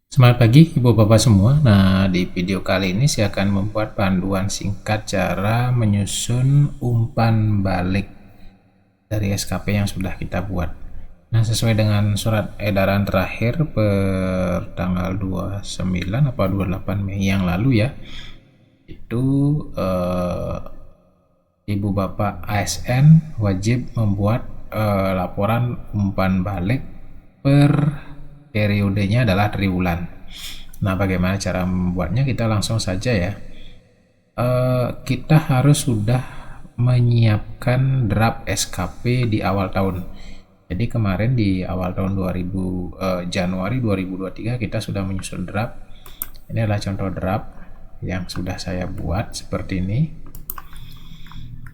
Selamat pagi Ibu Bapak semua. Nah, di video kali ini saya akan membuat panduan singkat cara menyusun umpan balik dari SKP yang sudah kita buat. Nah, sesuai dengan surat edaran terakhir per tanggal 29 atau 28 Mei yang lalu ya, itu Ibu Bapak ASN wajib membuat laporan umpan balik per periodenya adalah triwulan. Nah, bagaimana cara membuatnya? Kita langsung saja ya. Kita harus sudah menyiapkan draft SKP di awal tahun. Jadi kemarin di awal tahun Januari 2023 kita sudah menyusun draft. Ini adalah contoh draft yang sudah saya buat seperti ini.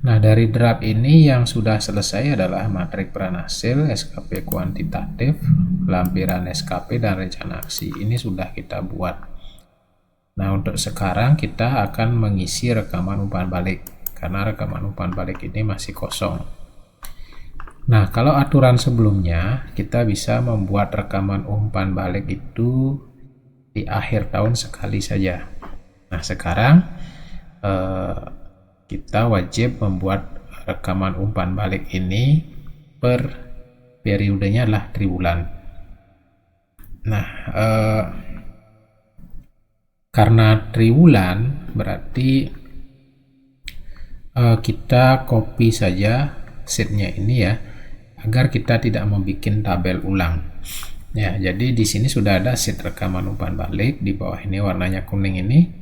Nah, dari draft ini yang sudah selesai adalah matrik peran-hasil, SKP kuantitatif, lampiran SKP, dan rencana aksi. Ini sudah kita buat. Nah, untuk sekarang kita akan mengisi rekaman umpan balik, karena rekaman umpan balik ini masih kosong. Nah, kalau aturan sebelumnya, kita bisa membuat rekaman umpan balik itu di akhir tahun sekali saja. Nah, sekarang kita wajib membuat rekaman umpan balik ini per periodenya adalah triwulan. Nah, karena triwulan berarti kita copy saja sheetnya ini ya, agar kita tidak membuat tabel ulang. Ya, jadi di sini sudah ada sheet rekaman umpan balik, di bawah ini warnanya kuning ini.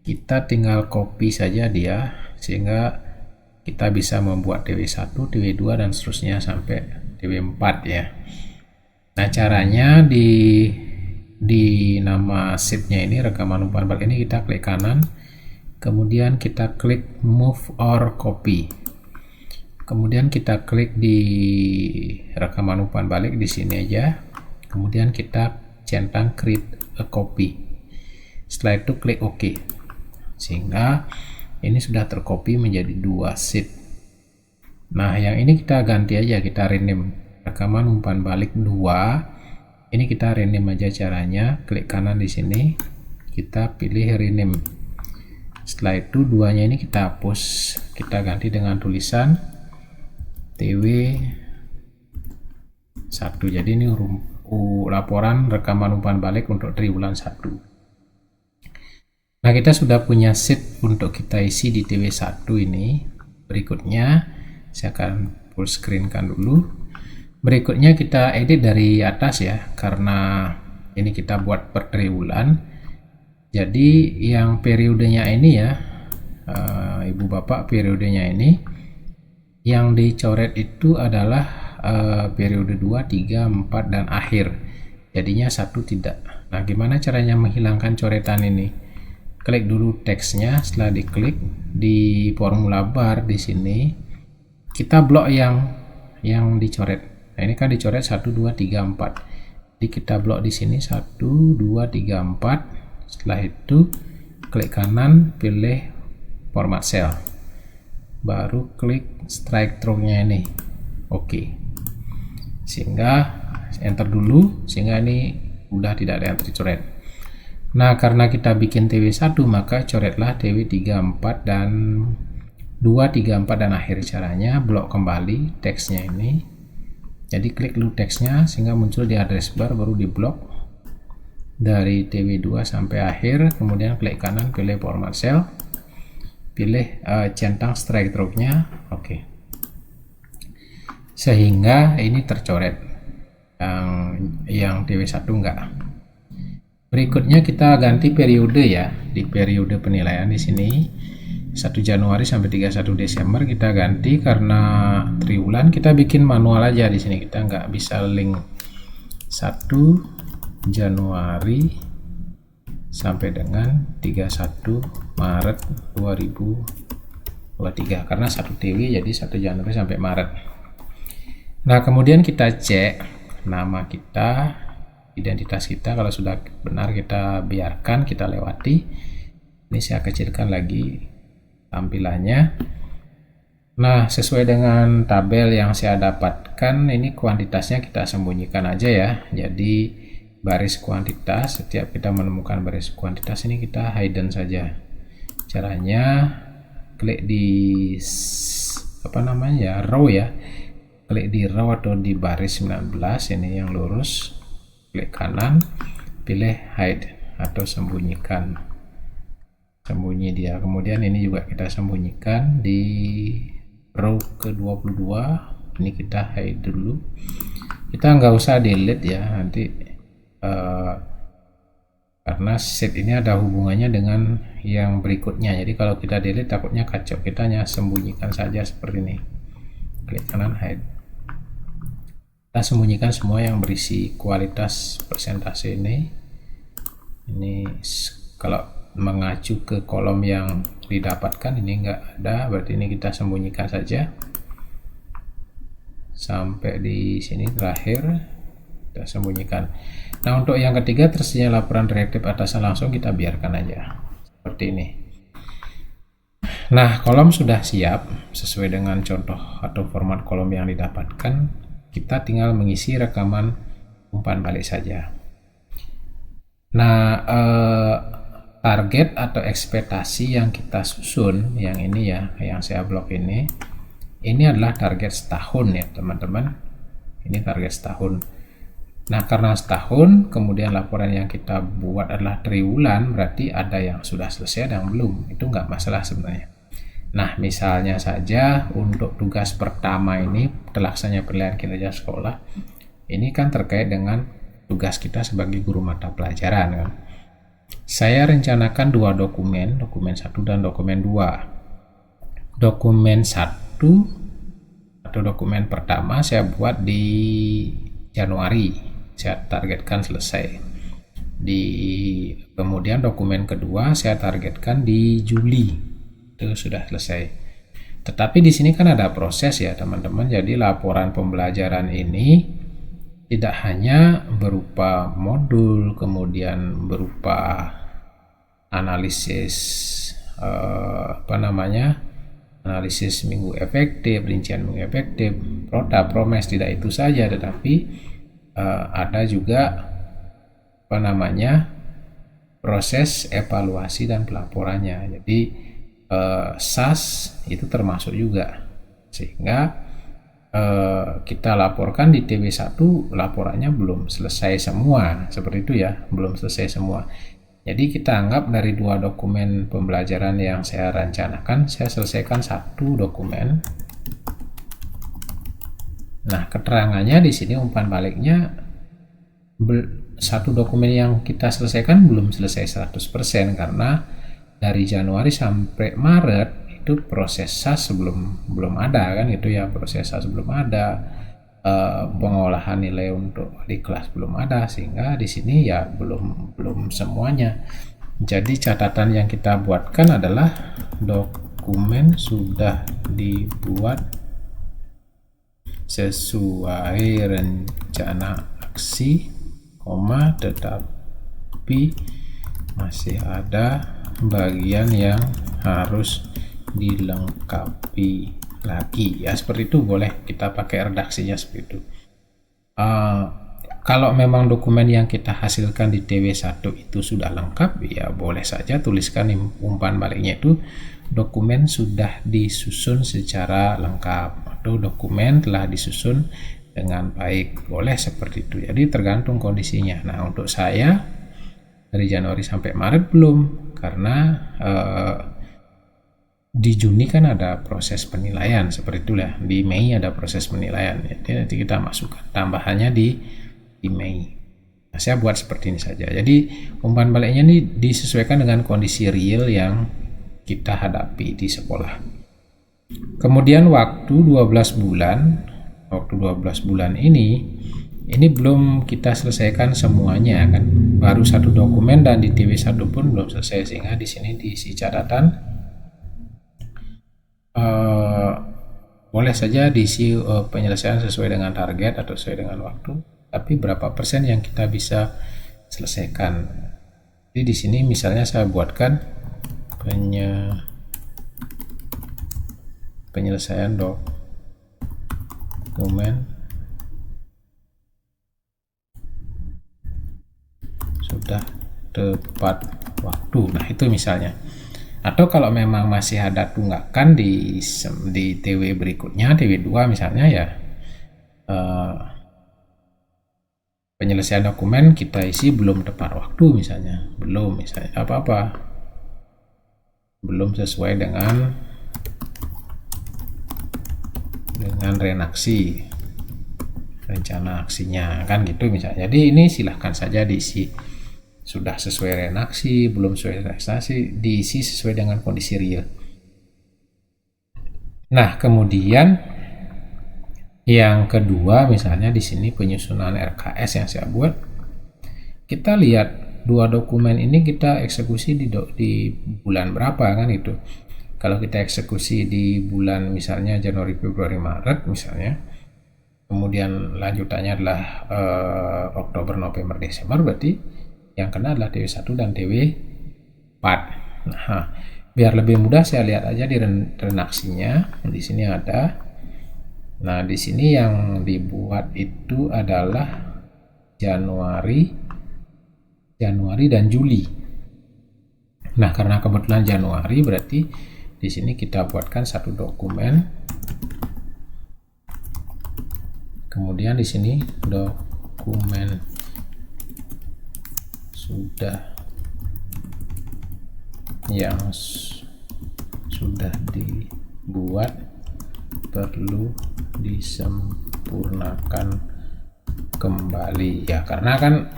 Kita tinggal copy saja dia sehingga kita bisa membuat DW1, DW2 dan seterusnya sampai DW4 ya. Nah, caranya di nama sheetnya ini, rekaman umpan balik ini, kita klik kanan, kemudian kita klik move or copy. Kemudian kita klik di rekaman umpan balik di sini aja. Kemudian kita centang create a copy. Setelah itu klik OK. Sehingga ini sudah tercopy menjadi dua sheet. Nah, yang ini kita ganti aja, kita rename rekaman umpan balik 2. Ini kita rename aja caranya, klik kanan di sini, kita pilih rename. Setelah itu duanya ini kita hapus, kita ganti dengan tulisan TW1. Jadi ini laporan rekaman umpan balik untuk triwulan 1. Nah, kita sudah punya sheet untuk kita isi di TW1 ini. Berikutnya saya akan full screen kan dulu. Berikutnya kita edit dari atas ya, karena ini kita buat per triwulan. Jadi yang periodenya ini ya, Ibu Bapak, periodenya ini yang dicoret itu adalah periode 2, 3, 4 dan akhir. Jadinya 1 tidak. Nah, gimana caranya menghilangkan coretan ini? Klik dulu teksnya, setelah diklik di formula bar di sini kita blok yang dicoret. Nah, ini kan dicoret 1 2 3 4. Jadi kita blok di sini 1 2 3 4. Setelah itu klik kanan, pilih format cell. Baru klik strike through-nya ini. Oke. Sehingga enter dulu sehingga ini udah tidak ada yang tercoret. Nah, karena kita bikin TW1 maka coretlah TW34 dan 234 dan akhir. Caranya blok kembali teksnya ini. Jadi klik dulu teksnya sehingga muncul di address bar, baru di blok dari TW2 sampai akhir, kemudian klik kanan, pilih format cell, pilih centang strike through-nya. Oke. Sehingga ini tercoret. Yang TW1 enggak. Berikutnya kita ganti periode ya. Di periode penilaian di sini 1 Januari sampai 31 Desember kita ganti, karena triwulan kita bikin manual aja di sini. Kita nggak bisa link 1 Januari sampai dengan 31 Maret 2023 karena 1 TW, jadi 1 Januari sampai Maret. Nah, kemudian kita cek nama kita, identitas kita. Kalau sudah benar kita biarkan, kita lewati. Ini saya kecilkan lagi tampilannya. Nah, sesuai dengan tabel yang saya dapatkan, ini kuantitasnya kita sembunyikan aja ya. Jadi baris kuantitas. Setiap kita menemukan baris kuantitas ini kita hidden saja. Caranya klik di row ya, klik di row atau di baris 19 ini yang lurus, klik kanan, pilih hide atau sembunyikan, sembunyi dia. Kemudian ini juga kita sembunyikan di row ke-22, ini kita hide dulu. Kita nggak usah delete ya nanti, karena set ini ada hubungannya dengan yang berikutnya. Jadi kalau kita delete takutnya kacau, kita hanya sembunyikan saja seperti ini, klik kanan hide. Kita sembunyikan semua yang berisi kualitas persentase ini kalau mengacu ke kolom yang didapatkan ini enggak ada, berarti ini kita sembunyikan saja sampai di sini terakhir kita sembunyikan. Nah, untuk yang ketiga, tersedia laporan reaktif atasan, langsung kita biarkan aja seperti ini. Nah, kolom sudah siap sesuai dengan contoh atau format kolom yang didapatkan. Kita tinggal mengisi rekaman umpan balik saja. Nah, target atau ekspektasi yang kita susun yang ini ya, yang saya blok ini adalah target setahun ya teman-teman. Ini target setahun. Nah, karena setahun, kemudian laporan yang kita buat adalah triwulan, berarti ada yang sudah selesai dan belum. Itu nggak masalah sebenarnya. Nah, misalnya saja untuk tugas pertama ini, terlaksananya penilaian kinerja sekolah, ini kan terkait dengan tugas kita sebagai guru mata pelajaran kan. Saya rencanakan dua dokumen 1 dan dokumen 2. Dokumen 1 atau dokumen pertama saya buat di Januari, saya targetkan selesai. Kemudian dokumen kedua saya targetkan di Juli, itu sudah selesai. Tetapi di sini kan ada proses ya teman-teman. Jadi laporan pembelajaran ini tidak hanya berupa modul, kemudian berupa analisis analisis minggu efektif, rincian minggu efektif, promes, tidak itu saja, tetapi ada juga proses evaluasi dan pelaporannya. Jadi SAS itu termasuk juga, sehingga kita laporkan di TW1 laporannya belum selesai semua, seperti itu ya, belum selesai semua. Jadi kita anggap dari dua dokumen pembelajaran yang saya rencanakan, saya selesaikan satu dokumen. Nah, keterangannya di sini umpan baliknya satu dokumen yang kita selesaikan belum selesai 100%, karena dari Januari sampai Maret itu proses SAS belum ada kan, itu ya, proses SAS belum ada, pengolahan nilai untuk di kelas belum ada, sehingga di sini ya belum semuanya. Jadi catatan yang kita buatkan adalah dokumen sudah dibuat sesuai rencana aksi, tetapi masih ada bagian yang harus dilengkapi lagi ya, seperti itu. Boleh kita pakai redaksinya seperti itu. Kalau memang dokumen yang kita hasilkan di TW1 itu sudah lengkap, ya boleh saja tuliskan umpan baliknya itu dokumen sudah disusun secara lengkap atau dokumen telah disusun dengan baik, boleh seperti itu. Jadi tergantung kondisinya. Nah, untuk saya dari Januari sampai Maret belum, karena di Juni kan ada proses penilaian, seperti itulah. Di Mei ada proses penilaian, jadi nanti kita masukkan tambahannya di Mei. Nah, saya buat seperti ini saja. Jadi umpan baliknya ini disesuaikan dengan kondisi real yang kita hadapi di sekolah. Kemudian waktu 12 bulan ini belum kita selesaikan semuanya kan, baru satu dokumen dan di TW1 pun belum selesai, sehingga di sini diisi catatan. Boleh saja diisi penyelesaian sesuai dengan target atau sesuai dengan waktu, tapi berapa persen yang kita bisa selesaikan. Jadi di sini misalnya saya buatkan penyelesaian dokumen sudah tepat waktu. Nah, itu misalnya. Atau kalau memang masih ada tunggakan di TW berikutnya, TW2 misalnya ya, penyelesaian dokumen kita isi belum tepat waktu misalnya, belum misalnya apa-apa, belum sesuai dengan renaksi, rencana aksinya, kan gitu misalnya. Jadi ini silahkan saja diisi. Sudah sesuai renaksi, belum sesuai renaksi, diisi sesuai dengan kondisi real. Nah, kemudian yang kedua misalnya di sini penyusunan RKS yang saya buat, kita lihat dua dokumen ini kita eksekusi di bulan berapa, kan itu. Kalau kita eksekusi di bulan misalnya Januari, Februari, Maret misalnya, kemudian lanjutannya adalah Oktober, November, Desember, berarti yang kena adalah TW1 dan TW4. Nah, biar lebih mudah saya lihat aja di renaksinya. Di sini ada. Nah, di sini yang dibuat itu adalah Januari dan Juli. Nah, karena kebetulan Januari, berarti di sini kita buatkan satu dokumen. Kemudian di sini dokumen sudah yang sudah dibuat perlu disempurnakan kembali ya, karena kan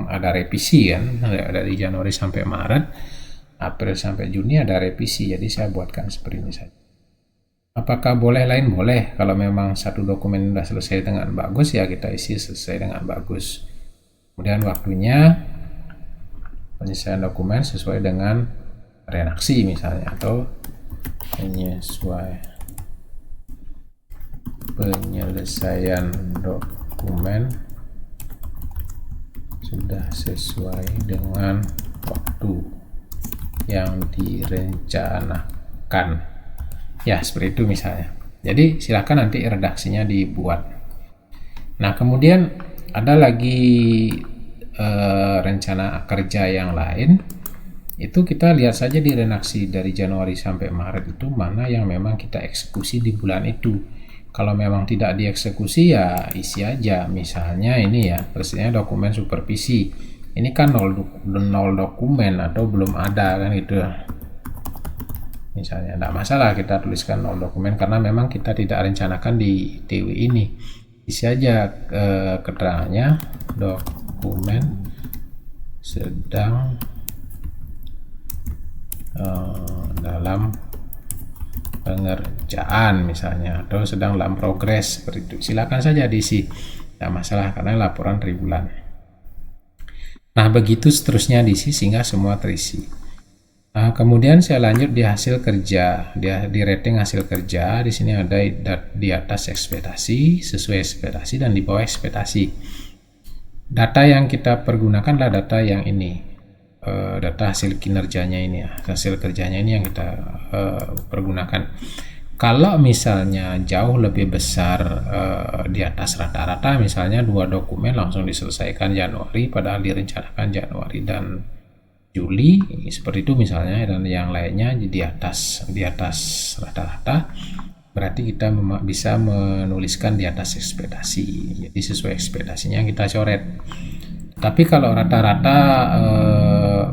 ada revisi kan, dari Januari sampai Maret, April sampai Juni ada revisi, jadi saya buatkan seperti ini saja. Apakah boleh lain? Boleh. Kalau memang satu dokumen sudah selesai dengan bagus ya kita isi selesai dengan bagus. Kemudian waktunya penyelesaian dokumen sesuai dengan renaksi misalnya, atau penyelesaian dokumen sudah sesuai dengan waktu yang direncanakan ya, seperti itu misalnya. Jadi silakan nanti redaksinya dibuat. Nah, kemudian ada lagi rencana kerja yang lain, itu kita lihat saja di renaksi dari Januari sampai Maret itu mana yang memang kita eksekusi di bulan itu. Kalau memang tidak dieksekusi ya isi aja. Misalnya ini ya, terusnya dokumen supervisi. Ini kan nol dokumen atau belum ada kan gitu. Misalnya tidak masalah kita tuliskan nol dokumen karena memang kita tidak rencanakan di TW ini. Isi aja keterangannya dokumen sedang dalam pengerjaan misalnya, atau sedang dalam progres, seperti itu. Silakan saja diisi, tidak masalah karena laporan triwulan. Nah, begitu seterusnya diisi sehingga semua terisi. Nah, kemudian saya lanjut di hasil kerja, di rating hasil kerja. Di sini ada di atas ekspektasi, sesuai ekspektasi, dan di bawah ekspektasi. Data yang kita pergunakan adalah data yang ini, data hasil kinerjanya ini ya, hasil kerjanya ini yang kita pergunakan. Kalau misalnya jauh lebih besar di atas rata-rata, misalnya 2 dokumen langsung diselesaikan Januari padahal direncanakan Januari dan Juli, seperti itu misalnya, dan yang lainnya di atas rata-rata, berarti kita bisa menuliskan di atas ekspektasi. Jadi sesuai ekspektasinya kita coret. Tapi kalau rata-rata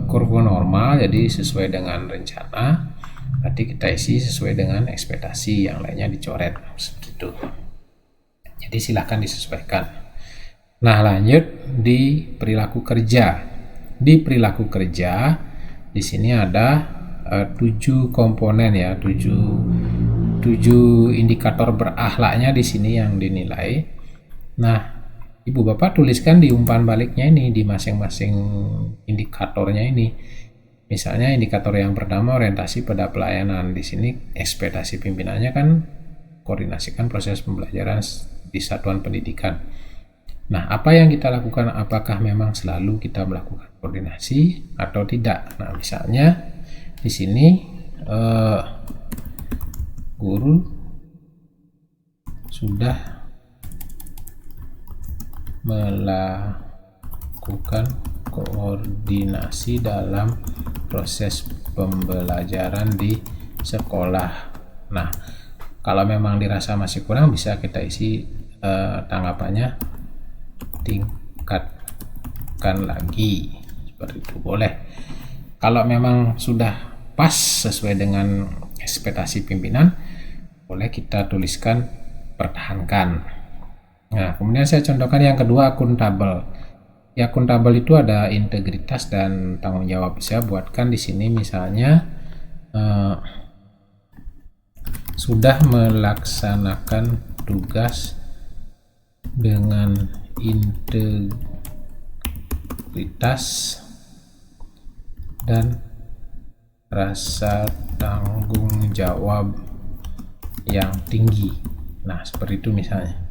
kurva normal, jadi sesuai dengan rencana, berarti kita isi sesuai dengan ekspektasi, yang lainnya dicoret seperti itu. Jadi silahkan disesuaikan. Nah, lanjut di perilaku kerja. Di perilaku kerja di sini ada 7 komponen ya, 7 indikator berakhlaknya di sini yang dinilai. Nah, Ibu Bapak tuliskan di umpan baliknya ini, di masing-masing indikatornya ini. Misalnya indikator yang pertama orientasi pada pelayanan. Di sini ekspektasi pimpinannya kan koordinasikan proses pembelajaran di satuan pendidikan. Nah, apa yang kita lakukan? Apakah memang selalu kita melakukan koordinasi atau tidak? Nah, misalnya di sini guru sudah melakukan koordinasi dalam proses pembelajaran di sekolah. Nah, kalau memang dirasa masih kurang, bisa kita isi tanggapannya tingkatkan lagi, seperti itu boleh. Kalau memang sudah pas sesuai dengan ekspektasi pimpinan, boleh kita tuliskan pertahankan. Nah, kemudian saya contohkan yang kedua, akuntabel. Ya, akuntabel itu ada integritas dan tanggung jawab. Saya buatkan di sini misalnya sudah melaksanakan tugas dengan integritas dan rasa tanggung jawab yang tinggi. Nah, seperti itu misalnya.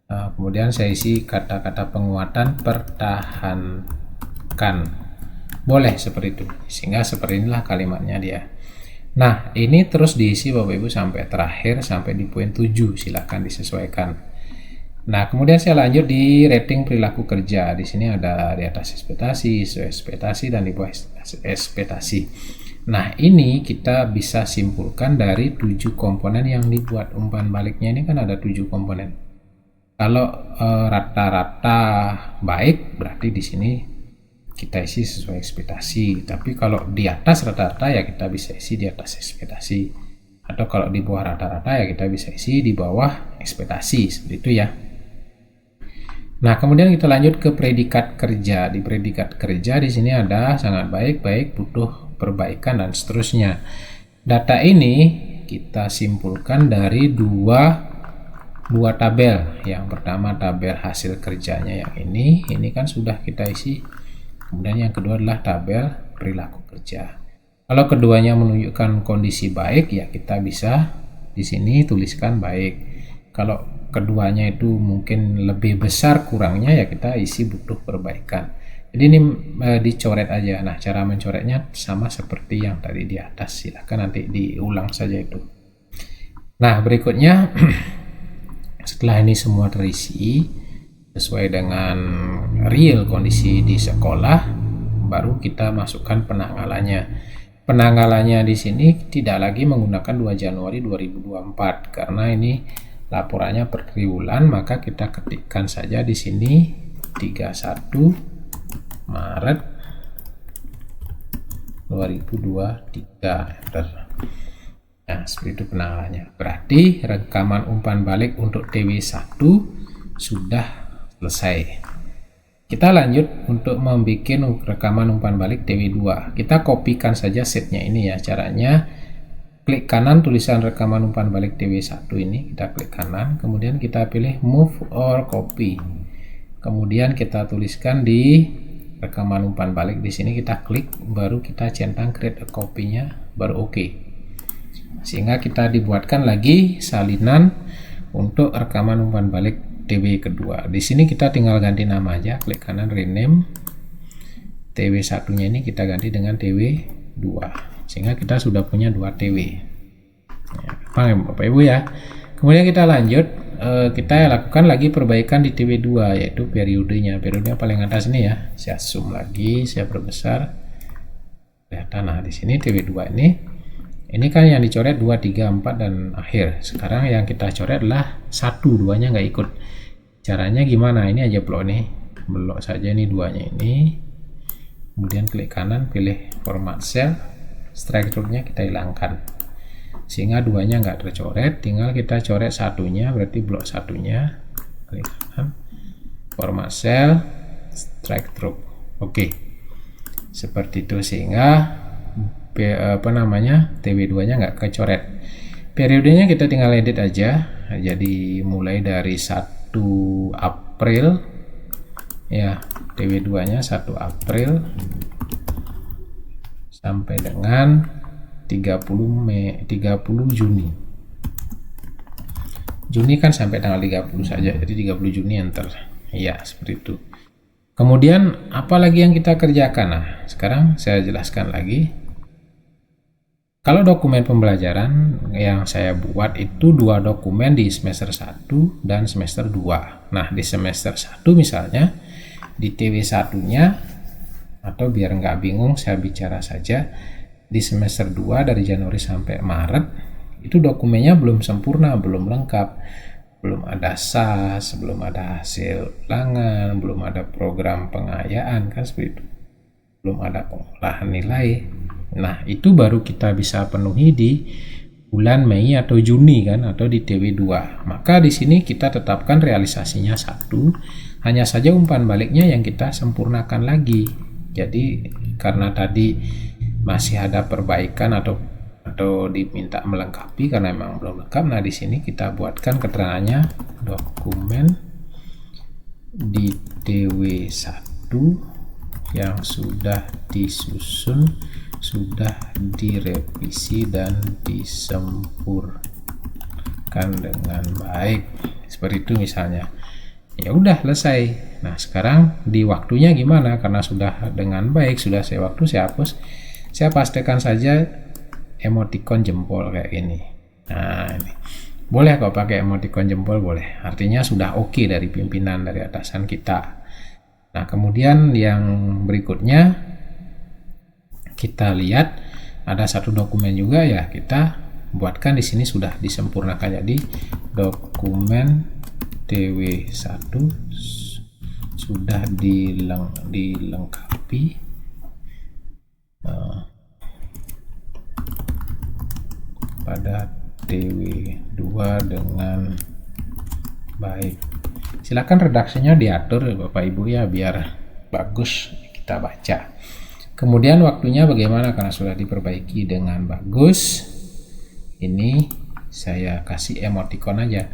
Kemudian saya isi kata-kata penguatan pertahankan. Boleh seperti itu. Sehingga seperti inilah kalimatnya dia. Nah, ini terus diisi Bapak Ibu sampai terakhir, sampai di poin 7. Silahkan disesuaikan. Nah, kemudian saya lanjut di rating perilaku kerja. Di sini ada di atas ekspektasi, sesuai ekspektasi, dan di bawah ekspektasi. Nah, ini kita bisa simpulkan dari 7 komponen yang dibuat. Umpan baliknya ini kan ada 7 komponen. Kalau rata-rata baik, berarti di sini kita isi sesuai ekspektasi. Tapi kalau di atas rata-rata, ya kita bisa isi di atas ekspektasi. Atau kalau di bawah rata-rata, ya kita bisa isi di bawah ekspektasi. Seperti itu ya. Nah, kemudian kita lanjut ke predikat kerja. Di predikat kerja di sini ada sangat baik, baik, butuh perbaikan, dan seterusnya. Data ini kita simpulkan dari dua tabel. Yang pertama tabel hasil kerjanya yang ini kan sudah kita isi. Kemudian yang kedua adalah tabel perilaku kerja. Kalau keduanya menunjukkan kondisi baik, ya kita bisa di sini tuliskan baik. Kalau keduanya itu mungkin lebih besar kurangnya, ya kita isi butuh perbaikan. Jadi ini dicoret aja. Nah, cara mencoretnya sama seperti yang tadi di atas. Silahkan nanti diulang saja itu. Nah, berikutnya setelah ini semua terisi sesuai dengan real kondisi di sekolah, baru kita masukkan penanggalannya. Penanggalannya di sini tidak lagi menggunakan 2 Januari 2024 karena ini laporannya per triwulan, maka kita ketikkan saja di sini 31 Maret 2023. Nah, seperti itu penanggalannya. Berarti rekaman umpan balik untuk TW1 sudah selesai. Kita lanjut untuk membuat rekaman umpan balik TW2. Kita kopikan saja setnya ini ya. Caranya klik kanan tulisan rekaman umpan balik TW1 ini, kita klik kanan, kemudian kita pilih move or copy. Kemudian kita tuliskan di rekaman umpan balik di sini, kita klik, baru kita centang create a copy-nya, baru oke. Sehingga kita dibuatkan lagi salinan untuk rekaman umpan balik TW kedua. Di sini kita tinggal ganti nama aja, klik kanan rename. TW1 nya ini kita ganti dengan TW2. Sehingga kita sudah punya 2 TW. Ya, paham Bapak Ibu ya. Kemudian kita lanjut, kita lakukan lagi perbaikan di TW2, yaitu periodenya. Periodenya paling atas ini ya. Saya zoom lagi, saya perbesar. Kelihatan, nah di sini TW2 ini kan yang dicoret 2, 3, 4 dan akhir. Sekarang yang kita coret adalah 1, 2-nya nggak ikut. Caranya gimana? Ini aja blok nih. Blok saja nih 2-nya ini. Kemudian klik kanan, pilih format cell. Strike through-nya kita hilangkan. Sehingga 2-nya nggak tercoret, tinggal kita coret 1-nya, berarti blok 1-nya. Klik kanan, format cell, strike through. Oke. Seperti itu, sehingga TW2-nya nggak kecoret. Periodenya kita tinggal edit aja. Jadi mulai dari 1 April ya, TW2-nya 1 April sampai dengan 30 Juni. Juni kan sampai tanggal 30 saja. Jadi 30 Juni enter. Ya, seperti itu. Kemudian apa lagi yang kita kerjakan? Nah, sekarang saya jelaskan lagi. Kalau dokumen pembelajaran yang saya buat itu 2 dokumen di semester 1 dan semester 2. Nah, di semester 1 misalnya di TW1-nya Atau biar nggak bingung, saya bicara saja. Di semester 2 dari Januari sampai Maret, itu dokumennya belum sempurna, belum lengkap. Belum ada SAS, belum ada hasil ulangan, belum ada program pengayaan, kan seperti itu. Belum ada pengolahan nilai. Nah, itu baru kita bisa penuhi di bulan Mei atau Juni kan, atau di TW2. Maka di sini kita tetapkan realisasinya 1, hanya saja umpan baliknya yang kita sempurnakan lagi. Jadi karena tadi masih ada perbaikan atau diminta melengkapi karena memang belum lengkap. Nah, di sini kita buatkan keterangannya, dokumen di TW1 yang sudah disusun, sudah direvisi dan disempurnakan dengan baik. Seperti itu misalnya. Ya udah selesai. Nah, sekarang di waktunya gimana? Karena sudah dengan baik, sudah saya waktu, saya hapus. Saya pastikan saja emoticon jempol kayak ini. Nah, ini boleh kok pakai emoticon jempol, boleh. Artinya sudah oke dari pimpinan, dari atasan kita. Nah, kemudian yang berikutnya kita lihat ada satu dokumen juga ya, kita buatkan di sini sudah disempurnakan. Jadi dokumen TW1 sudah dilengkapi pada TW2 dengan baik. Silakan redaksinya diatur Bapak Ibu ya, biar bagus kita baca. Kemudian waktunya bagaimana karena sudah diperbaiki dengan bagus. Ini saya kasih emoticon aja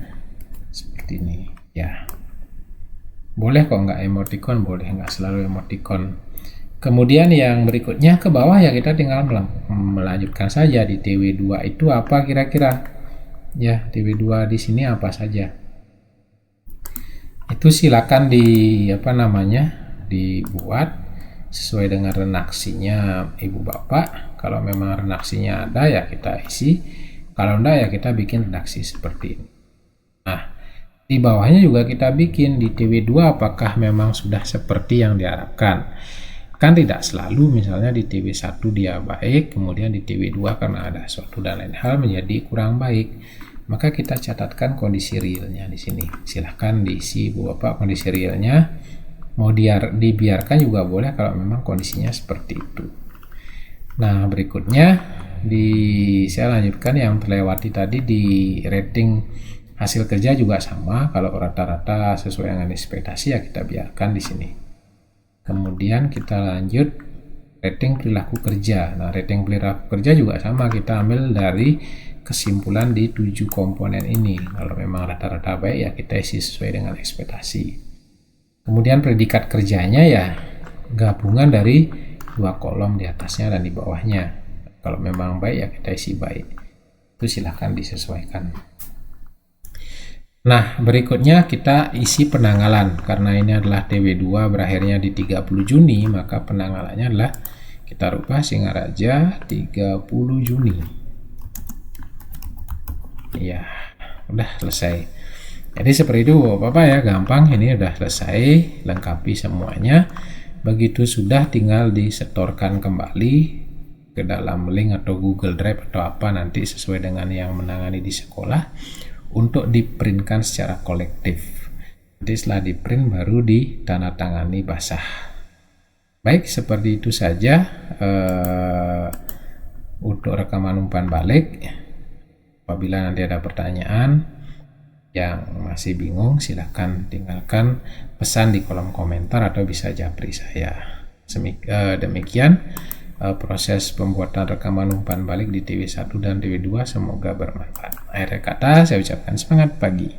seperti ini ya. Boleh kok nggak emoticon, boleh, nggak selalu emoticon. Kemudian yang berikutnya ke bawah ya, kita tinggal melanjutkan saja di TW2 itu apa kira-kira ya. TW2 di sini apa saja itu silakan dibuat sesuai dengan redaksinya Ibu Bapak. Kalau memang redaksinya ada ya kita isi, kalau enggak ya kita bikin redaksi seperti ini. Nah, di bawahnya juga kita bikin di TW2 apakah memang sudah seperti yang diharapkan. Kan tidak selalu, misalnya di TW1 dia baik, kemudian di TW2 karena ada suatu dan lain hal menjadi kurang baik. Maka kita catatkan kondisi realnya di sini. Silahkan diisi Bu Bapak kondisi realnya. Mau dibiarkan juga boleh kalau memang kondisinya seperti itu. Nah, berikutnya saya lanjutkan yang terlewati tadi di rating hasil kerja juga sama. Kalau rata-rata sesuai dengan ekspektasi ya kita biarkan di sini. Kemudian kita lanjut rating perilaku kerja. Nah, rating perilaku kerja juga sama, kita ambil dari kesimpulan di 7 komponen ini. Kalau memang rata-rata baik ya kita isi sesuai dengan ekspektasi. Kemudian predikat kerjanya ya gabungan dari 2 kolom di atasnya dan di bawahnya. Kalau memang baik ya kita isi baik. Itu silahkan disesuaikan. Nah, berikutnya kita isi penanggalan. Karena ini adalah TW2 berakhirnya di 30 Juni, maka penanggalannya adalah kita rubah Singaraja 30 Juni. Ya, udah selesai. Jadi seperti itu Bapak ya, gampang. Ini udah selesai, lengkapi semuanya. Begitu sudah tinggal disetorkan kembali ke dalam link atau Google Drive atau apa nanti sesuai dengan yang menangani di sekolah untuk diprintkan secara kolektif. Jadi setelah diprint baru ditandatangani basah. Baik, seperti itu saja untuk rekaman umpan balik. Apabila nanti ada pertanyaan yang masih bingung, silahkan tinggalkan pesan di kolom komentar atau bisa japri saya. Demikian proses pembuatan rekaman umpan balik di TW1 dan TW2, semoga bermanfaat. Akhir kata saya ucapkan semangat pagi.